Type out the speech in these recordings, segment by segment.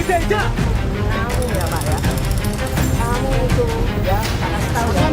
beda-beda. Kamu ya Pak ya, kamu itu ya kasih tahu ya,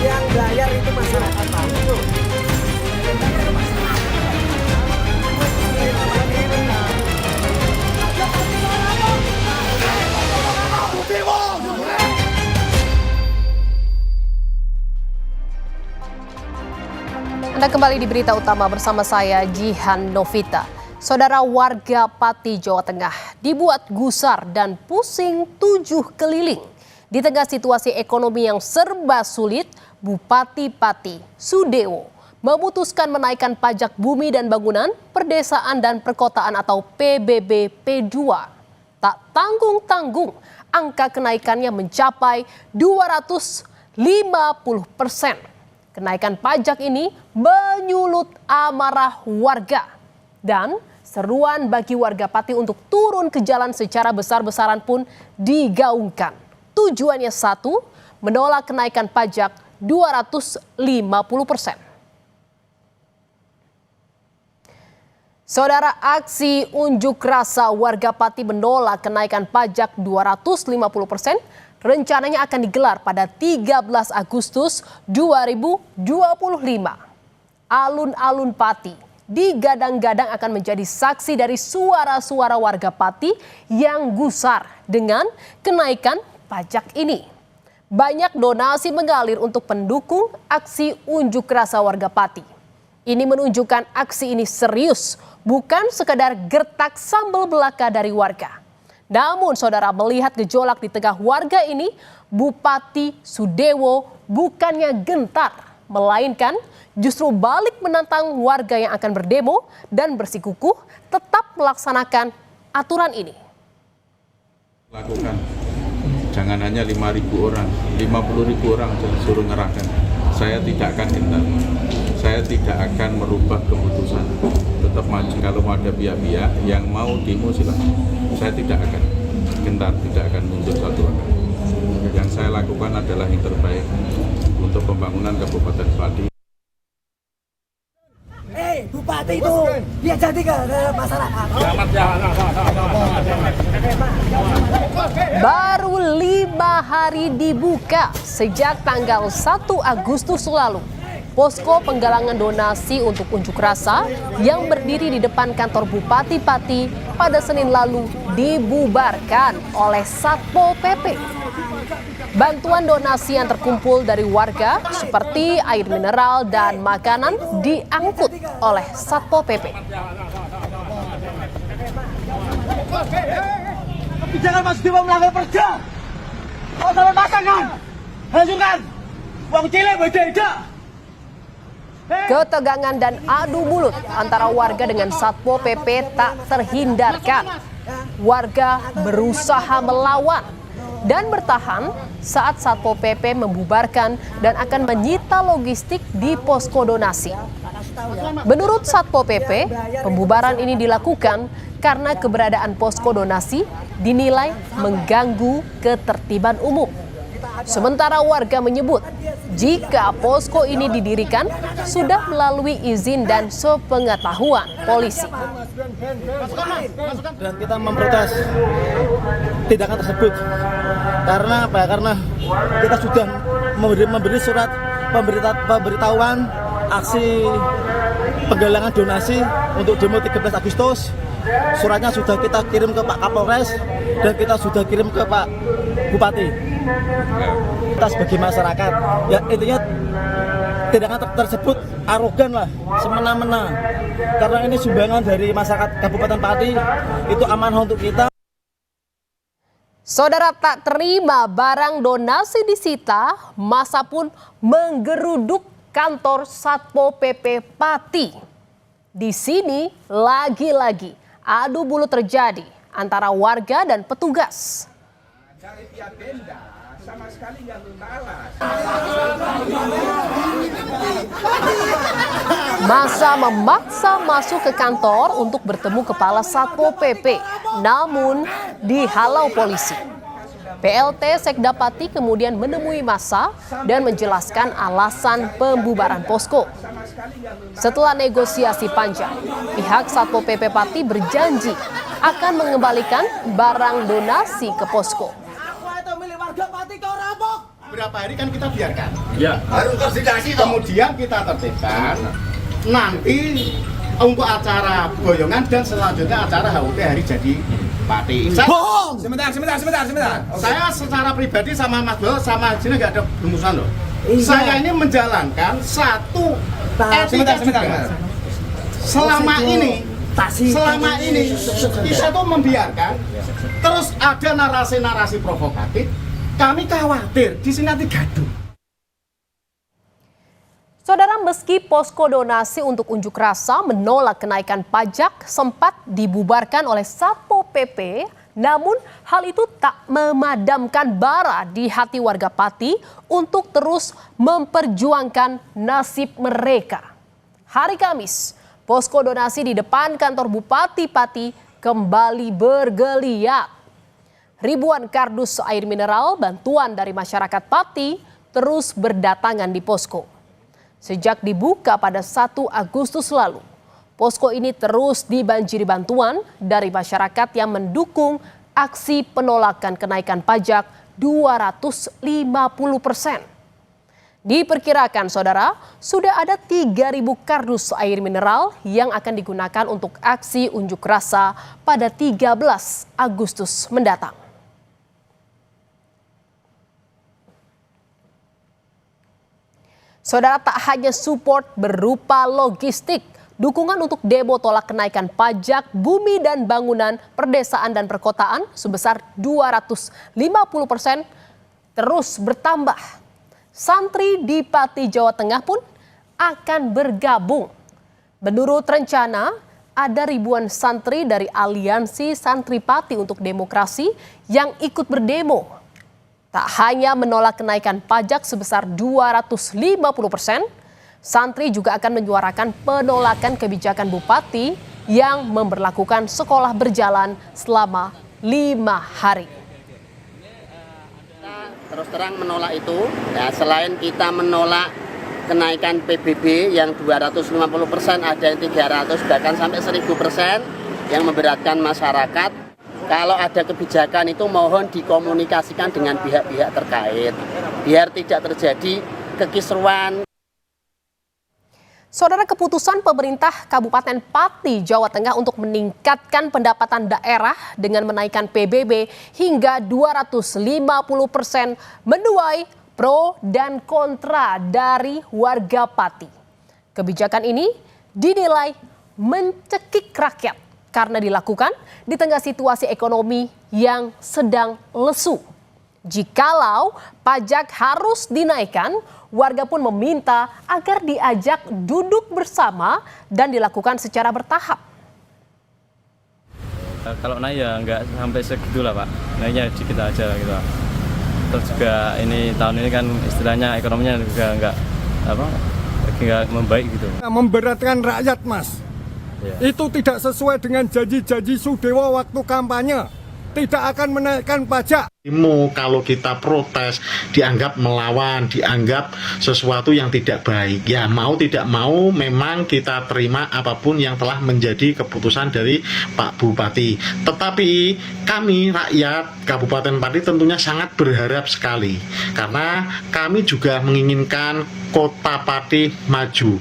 yang bayar itu masyarakat Pak. Anda kembali di Berita Utama bersama saya Jihan Novita. Saudara, warga Pati, Jawa Tengah dibuat gusar dan pusing 7 keliling. Di tengah situasi ekonomi yang serba sulit, Bupati Pati Sudewo memutuskan menaikkan pajak bumi dan bangunan, perdesaan dan perkotaan atau PBB P2. Tak tanggung-tanggung, angka kenaikannya mencapai 250%. Kenaikan pajak ini menyulut amarah warga dan seruan bagi warga Pati untuk turun ke jalan secara besar-besaran pun digaungkan. Tujuannya satu, menolak kenaikan pajak 250%. Saudara, aksi unjuk rasa warga Pati menolak kenaikan pajak 250% rencananya akan digelar pada 13 Agustus 2025. Alun-alun Pati digadang-gadang akan menjadi saksi dari suara-suara warga Pati yang gusar dengan kenaikan pajak ini. Banyak donasi mengalir untuk pendukung aksi unjuk rasa warga Pati. Ini menunjukkan aksi ini serius, bukan sekadar gertak sambal belaka dari warga. Namun saudara, melihat gejolak di tengah warga ini, Bupati Sudewo bukannya gentar, melainkan justru balik menantang warga yang akan berdemo dan bersikukuh tetap melaksanakan aturan ini. Lakukan, jangan hanya 5.000 orang, 50.000 orang suruh ngerahkan. Saya tidak akan gentar, saya tidak akan merubah keputusan. Tetap maju. Kalau ada pihak-pihak yang mau demo silahkan. Saya tidak akan gentar, tidak akan mundur satu langkah. Yang saya lakukan adalah yang terbaik untuk pembangunan Kabupaten Pati. Bupati itu dia jadi ke masyarakat. Baru 5 hari dibuka sejak tanggal 1 Agustus lalu. Posko penggalangan donasi untuk unjuk rasa yang berdiri di depan kantor Bupati Pati pada Senin lalu dibubarkan oleh Satpol PP. Bantuan donasi yang terkumpul dari warga seperti air mineral dan makanan diangkut oleh Satpol PP. Tapi jangan Mas Dewa melanggar perda. Kalau sampai masakan, hancurkan. Uang cilik beda-beda. Ketegangan dan adu mulut antara warga dengan Satpol PP tak terhindarkan. Warga berusaha melawan dan bertahan saat Satpol PP membubarkan dan akan menyita logistik di posko donasi. Menurut Satpol PP, pembubaran ini dilakukan karena keberadaan posko donasi dinilai mengganggu ketertiban umum. Sementara warga menyebut jika posko ini didirikan sudah melalui izin dan sepengetahuan polisi. Dan kita memprotes tindakan tersebut karena apa ya? Karena kita sudah memberi surat pemberitahuan aksi penggalangan donasi untuk demo 13 Agustus. Suratnya sudah kita kirim ke Pak Kapolres dan kita sudah kirim ke Pak Bupati. Kita sebagai masyarakat, ya intinya tindakan tersebut arogan lah, semena-mena. Karena ini sumbangan dari masyarakat Kabupaten Pati, itu amanah untuk kita. Saudara, tak terima barang donasi disita, massa pun menggeruduk kantor Satpol PP Pati. Di sini lagi-lagi adu mulut terjadi antara warga dan petugas. Cari pihak Pemda sama sekali nggak membalas. Massa memaksa masuk ke kantor untuk bertemu kepala Satpol PP, namun dihalau polisi. PLT Sekda Pati kemudian menemui massa dan menjelaskan alasan pembubaran posko. Setelah negosiasi panjang, pihak Satpol PP Pati berjanji akan mengembalikan barang donasi ke posko. Aku itu milik warga Pati kau rampok. Berapa hari kan kita biarkan. Ya. Harus konsolidasi. Kemudian kita tertibkan. Nanti untuk acara boyongan dan selanjutnya acara HUT hari jadi Pati. Bohong. Sebentar. Saya secara pribadi sama Mas Bowo sama Haji nggak ada bermusuhan loh. Saya ini menjalankan satu etika juga. Selama ini kita tuh membiarkan terus ada narasi-narasi provokatif. Kami khawatir di sini nanti gaduh. Saudara, meski posko donasi untuk unjuk rasa menolak kenaikan pajak sempat dibubarkan oleh Satpol PP, namun hal itu tak memadamkan bara di hati warga Pati untuk terus memperjuangkan nasib mereka. Hari Kamis, posko donasi di depan kantor Bupati Pati kembali bergeliat. Ribuan kardus air mineral bantuan dari masyarakat Pati terus berdatangan di posko. Sejak dibuka pada 1 Agustus lalu, posko ini terus dibanjiri bantuan dari masyarakat yang mendukung aksi penolakan kenaikan pajak 250%. Diperkirakan, saudara, sudah ada 3.000 kardus air mineral yang akan digunakan untuk aksi unjuk rasa pada 13 Agustus mendatang. Saudara, tak hanya support berupa logistik, dukungan untuk demo tolak kenaikan pajak bumi dan bangunan, perdesaan dan perkotaan sebesar 250% terus bertambah. Santri di Pati, Jawa Tengah pun akan bergabung. Menurut rencana, ada ribuan santri dari Aliansi Santri Pati untuk Demokrasi yang ikut berdemo. Tak hanya menolak kenaikan pajak sebesar 250%, santri juga akan menyuarakan penolakan kebijakan bupati yang memberlakukan sekolah berjalan selama 5 hari. Kita terus terang menolak itu. Ya, selain kita menolak kenaikan PBB yang 250%, ada yang 300 bahkan sampai 1000% yang memberatkan masyarakat. Kalau ada kebijakan itu mohon dikomunikasikan dengan pihak-pihak terkait biar tidak terjadi kekisruan. Saudara, keputusan pemerintah Kabupaten Pati, Jawa Tengah untuk meningkatkan pendapatan daerah dengan menaikkan PBB hingga 250% menuai pro dan kontra dari warga Pati. Kebijakan ini dinilai mencekik rakyat karena dilakukan di tengah situasi ekonomi yang sedang lesu. Jikalau pajak harus dinaikkan, warga pun meminta agar diajak duduk bersama dan dilakukan secara bertahap. Kalau naik ya nggak sampai segitu lah Pak, naiknya dikit aja gitu. Terus juga ini tahun ini kan istilahnya ekonominya juga nggak membaik gitu. Memberatkan rakyat, Mas. Itu tidak sesuai dengan janji-janji Sudewo waktu kampanye. Tidak akan menaikkan pajak. Kalau kita protes dianggap melawan, dianggap sesuatu yang tidak baik. Ya mau tidak mau memang kita terima apapun yang telah menjadi keputusan dari Pak Bupati. Tetapi kami rakyat Kabupaten Pati tentunya sangat berharap sekali. Karena kami juga menginginkan Kota Pati maju.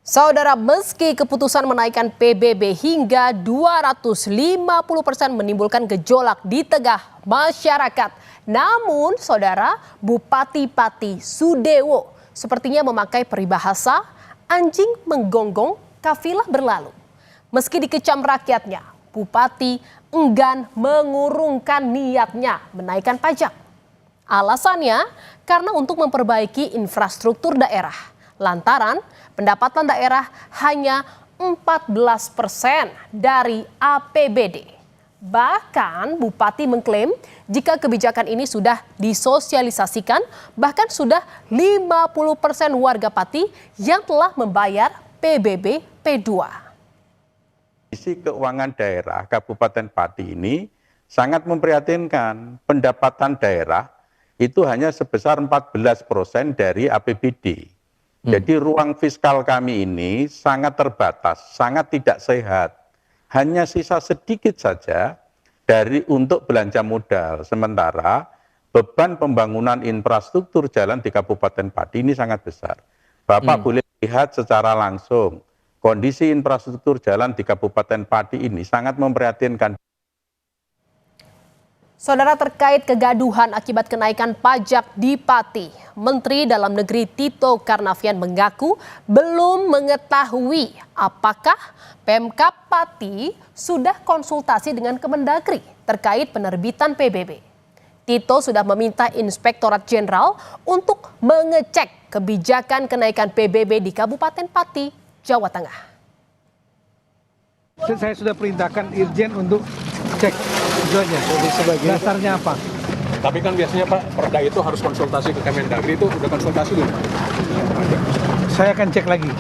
Saudara, meski keputusan menaikkan PBB hingga 250% menimbulkan gejolak di tengah masyarakat, namun saudara, Bupati Pati Sudewo sepertinya memakai peribahasa anjing menggonggong kafilah berlalu. Meski dikecam rakyatnya, Bupati enggan mengurungkan niatnya menaikkan pajak. Alasannya karena untuk memperbaiki infrastruktur daerah. Lantaran pendapatan daerah hanya 14% dari APBD. Bahkan Bupati mengklaim jika kebijakan ini sudah disosialisasikan, bahkan sudah 50% warga Pati yang telah membayar PBB P2. Isi keuangan daerah Kabupaten Pati ini sangat memprihatinkan. Pendapatan daerah itu hanya sebesar 14% dari APBD. Jadi ruang fiskal kami ini sangat terbatas, sangat tidak sehat. hanya sisa sedikit saja dari untuk belanja modal. Sementara beban pembangunan infrastruktur jalan di Kabupaten Pati ini sangat besar. Bapak boleh lihat secara langsung, kondisi infrastruktur jalan di Kabupaten Pati ini sangat memprihatinkan. Saudara, terkait kegaduhan akibat kenaikan pajak di Pati, Menteri Dalam Negeri Tito Karnavian mengaku belum mengetahui apakah Pemkab Pati sudah konsultasi dengan Kemendagri terkait penerbitan PBB. Tito sudah meminta Inspektorat Jenderal untuk mengecek kebijakan kenaikan PBB di Kabupaten Pati, Jawa Tengah. Saya sudah perintahkan Irjen untuk cek tujuannya, dasarnya apa. Tapi kan biasanya Pak, Perda itu harus konsultasi ke Kemendagri, itu udah konsultasi belum? Saya akan cek lagi.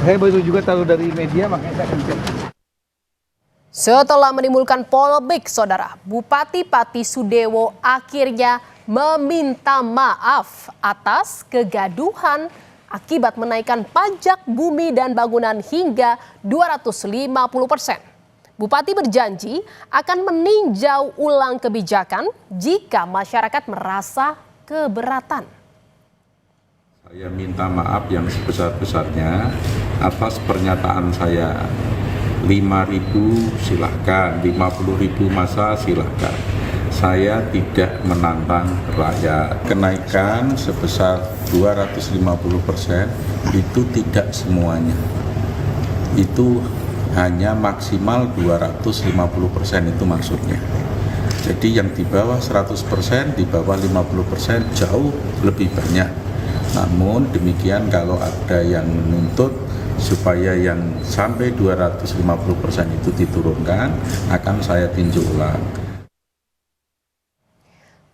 Saya baru juga tahu dari media, makanya saya akan cek. Setelah menimbulkan polemik, saudara, Bupati Pati Sudewo akhirnya meminta maaf atas kegaduhan akibat menaikkan pajak bumi dan bangunan hingga 250%. Bupati berjanji akan meninjau ulang kebijakan jika masyarakat merasa keberatan. Saya minta maaf yang sebesar-besarnya atas pernyataan saya. 5.000 silahkan, 50.000 masa silahkan. Saya tidak menantang rakyat. Kenaikan sebesar 250% itu tidak semuanya. Itu hanya maksimal 250% itu maksudnya. Jadi yang di bawah 100%, di bawah 50% jauh lebih banyak. Namun demikian kalau ada yang menuntut supaya yang sampai 250% itu diturunkan, akan saya tinjau ulang.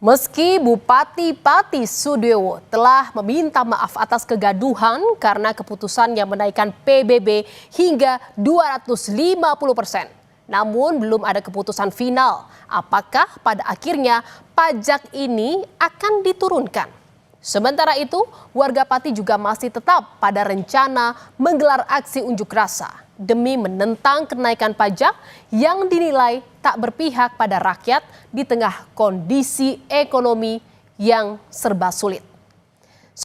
Meski Bupati Pati Sudewo telah meminta maaf atas kegaduhan karena keputusannya menaikkan PBB hingga 250%, namun belum ada keputusan final apakah pada akhirnya pajak ini akan diturunkan. Sementara itu, warga Pati juga masih tetap pada rencana menggelar aksi unjuk rasa demi menentang kenaikan pajak yang dinilai tak berpihak pada rakyat di tengah kondisi ekonomi yang serba sulit.